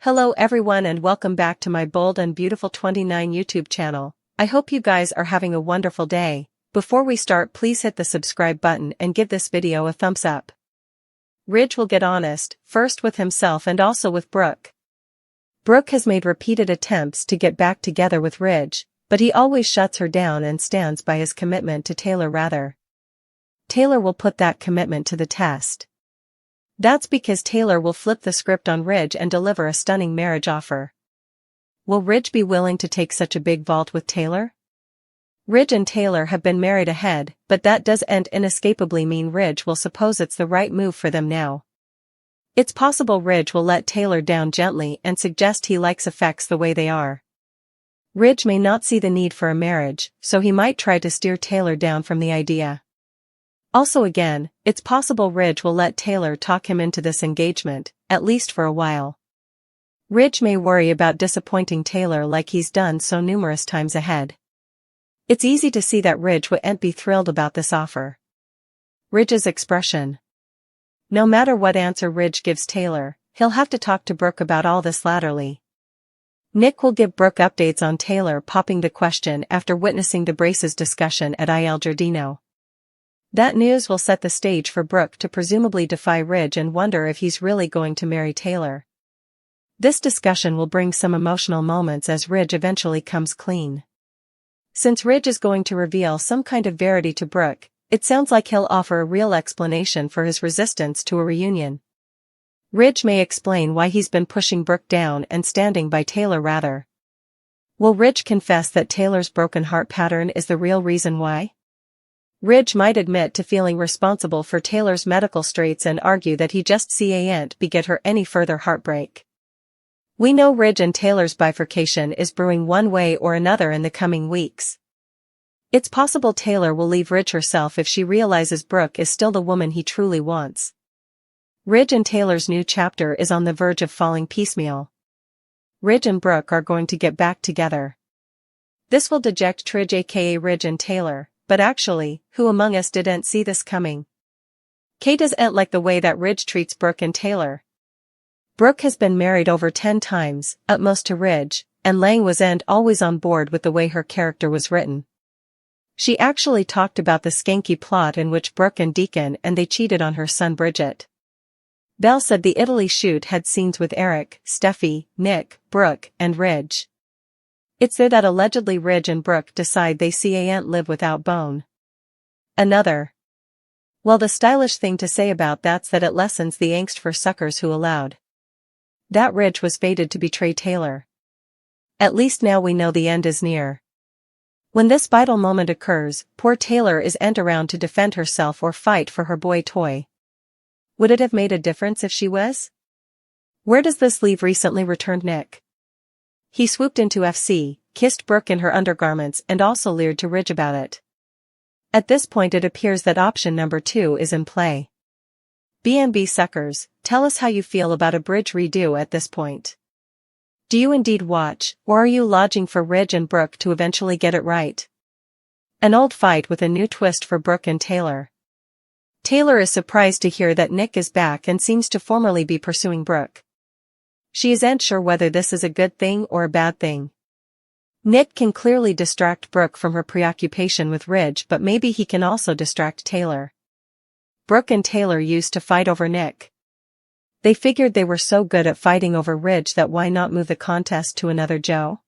Hello everyone and welcome back to my Bold and Beautiful 29 YouTube channel. I hope you guys are having a wonderful day. Before we start, please hit the subscribe button and give this video a thumbs up. Ridge will get honest, first with himself and also with Brooke. Brooke has made repeated attempts to get back together with Ridge, but he always shuts her down and stands by his commitment to Taylor rather. Taylor will put that commitment to the test. That's because Taylor will flip the script on Ridge and deliver a stunning marriage offer. Will Ridge be willing to take such a big vault with Taylor? Ridge and Taylor have been married ahead, but that doesn't inescapably mean Ridge will suppose it's the right move for them now. It's possible Ridge will let Taylor down gently and suggest he likes effects the way they are. Ridge may not see the need for a marriage, so he might try to steer Taylor down from the idea. Also again, it's possible Ridge will let Taylor talk him into this engagement, at least for a while. Ridge may worry about disappointing Taylor like he's done so numerous times ahead. It's easy to see that Ridge wouldn't be thrilled about this offer. Ridge's expression. No matter what answer Ridge gives Taylor, he'll have to talk to Brooke about all this latterly. Nick will give Brooke updates on Taylor popping the question after witnessing the Braces discussion at Il Giardino. That news will set the stage for Brooke to presumably defy Ridge and wonder if he's really going to marry Taylor. This discussion will bring some emotional moments as Ridge eventually comes clean. Since Ridge is going to reveal some kind of verity to Brooke, it sounds like he'll offer a real explanation for his resistance to a reunion. Ridge may explain why he's been pushing Brooke down and standing by Taylor rather. Will Ridge confess that Taylor's broken heart pattern is the real reason why? Ridge might admit to feeling responsible for Taylor's medical straits and argue that he just can't beget her any further heartbreak. We know Ridge and Taylor's bifurcation is brewing one way or another in the coming weeks. It's possible Taylor will leave Ridge herself if she realizes Brooke is still the woman he truly wants. Ridge and Taylor's new chapter is on the verge of falling piecemeal. Ridge and Brooke are going to get back together. This will deject Tridge aka Ridge and Taylor. But actually, who among us didn't see this coming? Kay doesn't like the way that Ridge treats Brooke and Taylor. Brooke has been married over 10 times, utmost to Ridge, and Lang wasn't always on board with the way her character was written. She actually talked about the skanky plot in which Brooke and Deacon and they cheated on her son Bridget. Belle said the Italy shoot had scenes with Eric, Steffi, Nick, Brooke, and Ridge. It's there that allegedly Ridge and Brooke decide they can't live without Bone. Another. Well, the stylish thing to say about that's that it lessens the angst for suckers who allowed that Ridge was fated to betray Taylor. At least now we know the end is near. When this vital moment occurs, poor Taylor isn't around to defend herself or fight for her boy toy. Would it have made a difference if she was? Where does this leave recently returned Nick? He swooped into FC, kissed Brooke in her undergarments and also leered to Ridge about it. At this point it appears that option number 2 is in play. BMB suckers, tell us how you feel about a Bridge redo at this point. Do you indeed watch, or are you lodging for Ridge and Brooke to eventually get it right? An old fight with a new twist for Brooke and Taylor. Taylor is surprised to hear that Nick is back and seems to formally be pursuing Brooke. She isn't sure whether this is a good thing or a bad thing. Nick can clearly distract Brooke from her preoccupation with Ridge, but maybe he can also distract Taylor. Brooke and Taylor used to fight over Nick. They figured they were so good at fighting over Ridge that why not move the contest to another Joe?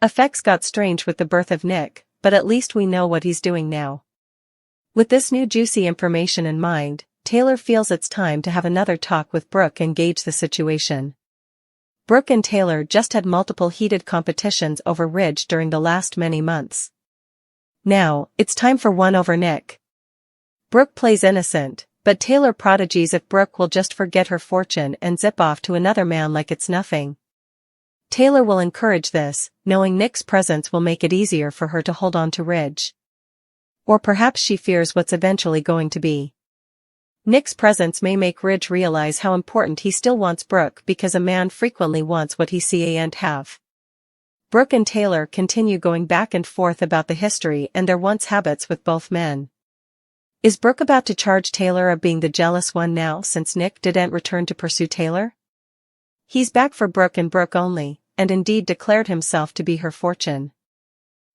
Effects got strange with the birth of Nick, but at least we know what he's doing now. With this new juicy information in mind, Taylor feels it's time to have another talk with Brooke and gauge the situation. Brooke and Taylor just had multiple heated competitions over Ridge during the last many months. Now, it's time for one over Nick. Brooke plays innocent, but Taylor prodigies if Brooke will just forget her fortune and zip off to another man like it's nothing. Taylor will encourage this, knowing Nick's presence will make it easier for her to hold on to Ridge. Or perhaps she fears what's eventually going to be. Nick's presence may make Ridge realize how important he still wants Brooke because a man frequently wants what he can't have. Brooke and Taylor continue going back and forth about the history and their once habits with both men. Is Brooke about to charge Taylor of being the jealous one now since Nick didn't return to pursue Taylor? He's back for Brooke and Brooke only, and indeed declared himself to be her fortune.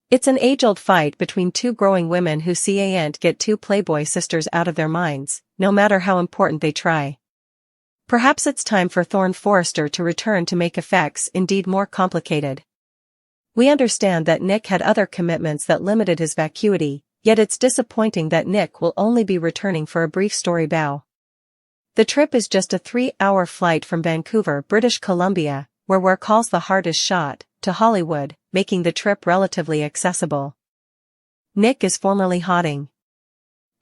It's an age-old fight between two growing women who can't get two Playboy sisters out of their minds, no matter how important they try. Perhaps it's time for Thorne Forrester to return to make effects indeed more complicated. We understand that Nick had other commitments that limited his vacuity, yet it's disappointing that Nick will only be returning for a brief story bow. The trip is just a 3-hour flight from Vancouver, British Columbia, where calls the heart is shot, to Hollywood, making the trip relatively accessible. Nick is formerly hotting.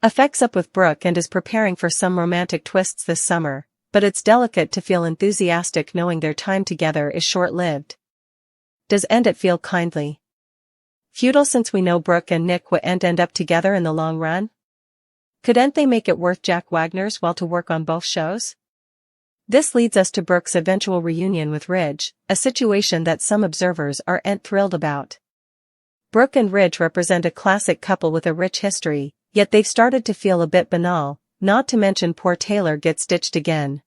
Affects up with Brooke and is preparing for some romantic twists this summer, but it's delicate to feel enthusiastic knowing their time together is short-lived. Does end it feel kindly futile since we know Brooke and Nick will end up together in the long run? Couldn't they make it worth Jack Wagner's while to work on both shows? This leads us to Brooke's eventual reunion with Ridge, a situation that some observers aren't thrilled about. Brooke and Ridge represent a classic couple with a rich history, yet they've started to feel a bit banal, not to mention poor Taylor gets ditched again.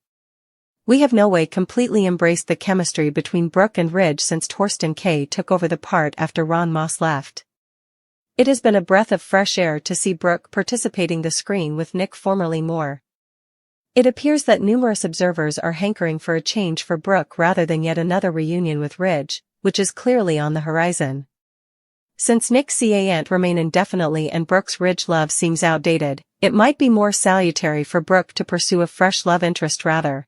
We have no way completely embraced the chemistry between Brooke and Ridge since Torsten K took over the part after Ron Moss left. It has been a breath of fresh air to see Brooke participating the screen with Nick formerly more. It appears that numerous observers are hankering for a change for Brooke rather than yet another reunion with Ridge, which is clearly on the horizon. Since Nick can't remain indefinitely and Brooke's Ridge love seems outdated, it might be more salutary for Brooke to pursue a fresh love interest rather.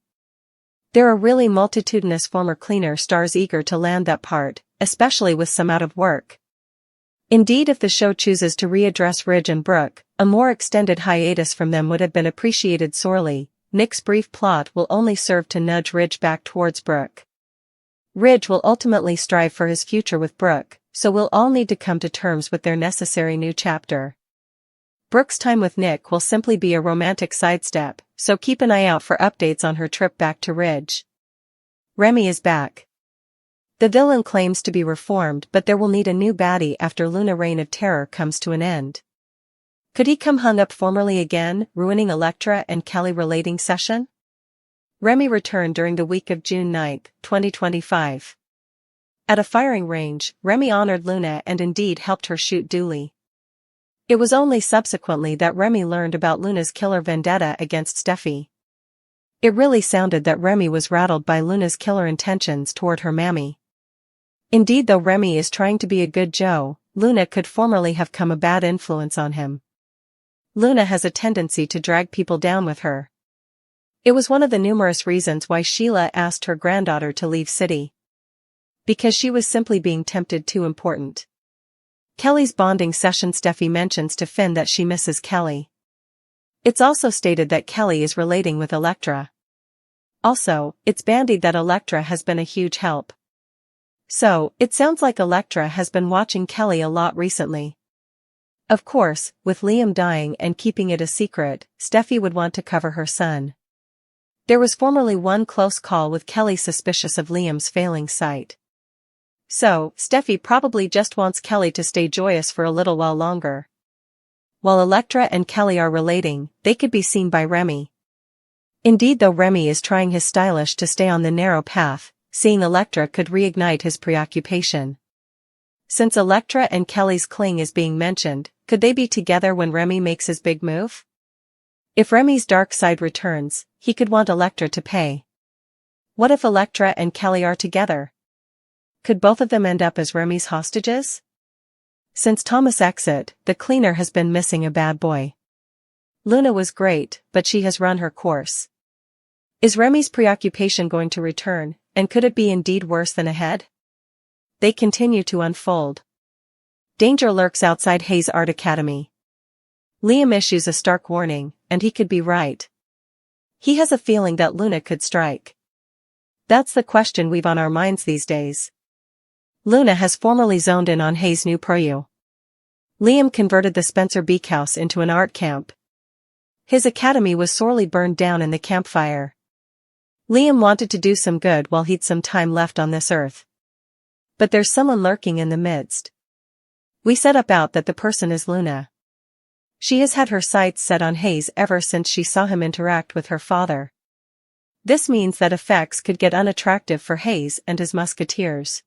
There are really multitudinous former cleaner stars eager to land that part, especially with some out of work. Indeed, if the show chooses to readdress Ridge and Brooke, a more extended hiatus from them would have been appreciated sorely. Nick's brief plot will only serve to nudge Ridge back towards Brooke. Ridge will ultimately strive for his future with Brooke, so we'll all need to come to terms with their necessary new chapter. Brooke's time with Nick will simply be a romantic sidestep, so keep an eye out for updates on her trip back to Ridge. Remy is back. The villain claims to be reformed, but there will need a new baddie after Luna Reign of Terror comes to an end. Could he come hung up formally again, ruining Elektra and Kelly relating session? Remy returned during the week of June 9, 2025. At a firing range, Remy honored Luna and indeed helped her shoot duly. It was only subsequently that Remy learned about Luna's killer vendetta against Steffi. It really sounded that Remy was rattled by Luna's killer intentions toward her mammy. Indeed, though Remy is trying to be a good Joe, Luna could formerly have come a bad influence on him. Luna has a tendency to drag people down with her. It was one of the numerous reasons why Sheila asked her granddaughter to leave city. Because she was simply being tempted too important. Kelly's bonding session. Steffi mentions to Finn that she misses Kelly. It's also stated that Kelly is relating with Elektra. Also, it's bandied that Elektra has been a huge help. So, it sounds like Elektra has been watching Kelly a lot recently. Of course, with Liam dying and keeping it a secret, Steffi would want to cover her son. There was formerly one close call with Kelly suspicious of Liam's failing sight. So, Steffi probably just wants Kelly to stay joyous for a little while longer. While Elektra and Kelly are relating, they could be seen by Remy. Indeed, though Remy is trying his stylish to stay on the narrow path, seeing Elektra could reignite his preoccupation. Since Elektra and Kelly's cling is being mentioned, could they be together when Remy makes his big move? If Remy's dark side returns, he could want Elektra to pay. What if Elektra and Kelly are together? Could both of them end up as Remy's hostages? Since Thomas' exit, the cleaner has been missing a bad boy. Luna was great, but she has run her course. Is Remy's preoccupation going to return, and could it be indeed worse than ahead? They continue to unfold. Danger lurks outside Hayes Art Academy. Liam issues a stark warning, and he could be right. He has a feeling that Luna could strike. That's the question we've on our minds these days. Luna has formerly zoned in on Hayes' new pro. Liam converted the Spencer Beak House into an art camp. His academy was sorely burned down in the campfire. Liam wanted to do some good while he'd some time left on this earth. But there's someone lurking in the midst. We set up out that the person is Luna. She has had her sights set on Hayes ever since she saw him interact with her father. This means that effects could get unattractive for Hayes and his musketeers.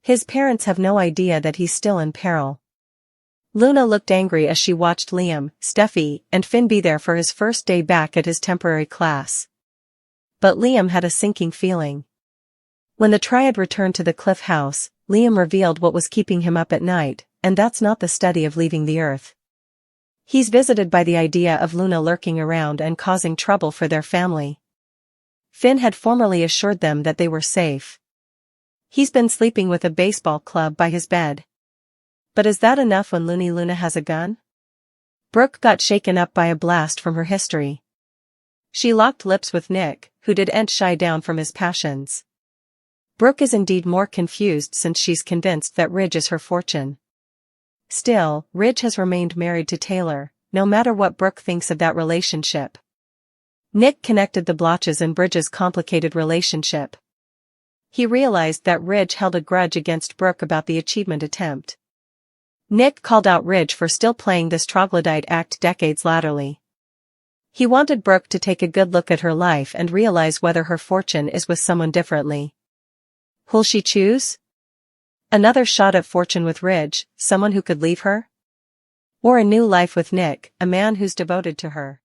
His parents have no idea that he's still in peril. Luna looked angry as she watched Liam, Steffi, and Finn be there for his first day back at his temporary class. But Liam had a sinking feeling. When the triad returned to the cliff house, Liam revealed what was keeping him up at night, and that's not the study of leaving the earth. He's visited by the idea of Luna lurking around and causing trouble for their family. Finn had formerly assured them that they were safe. He's been sleeping with a baseball club by his bed. But is that enough when Loony Luna has a gun? Brooke got shaken up by a blast from her history. She locked lips with Nick, who didn't shy down from his passions. Brooke is indeed more confused since she's convinced that Ridge is her fortune. Still, Ridge has remained married to Taylor, no matter what Brooke thinks of that relationship. Nick connected the blotches in Bridge's complicated relationship. He realized that Ridge held a grudge against Brooke about the achievement attempt. Nick called out Ridge for still playing this troglodyte act decades laterally. He wanted Brooke to take a good look at her life and realize whether her fortune is with someone differently. Who'll she choose? Another shot at fortune with Ridge, someone who could leave her? Or a new life with Nick, a man who's devoted to her?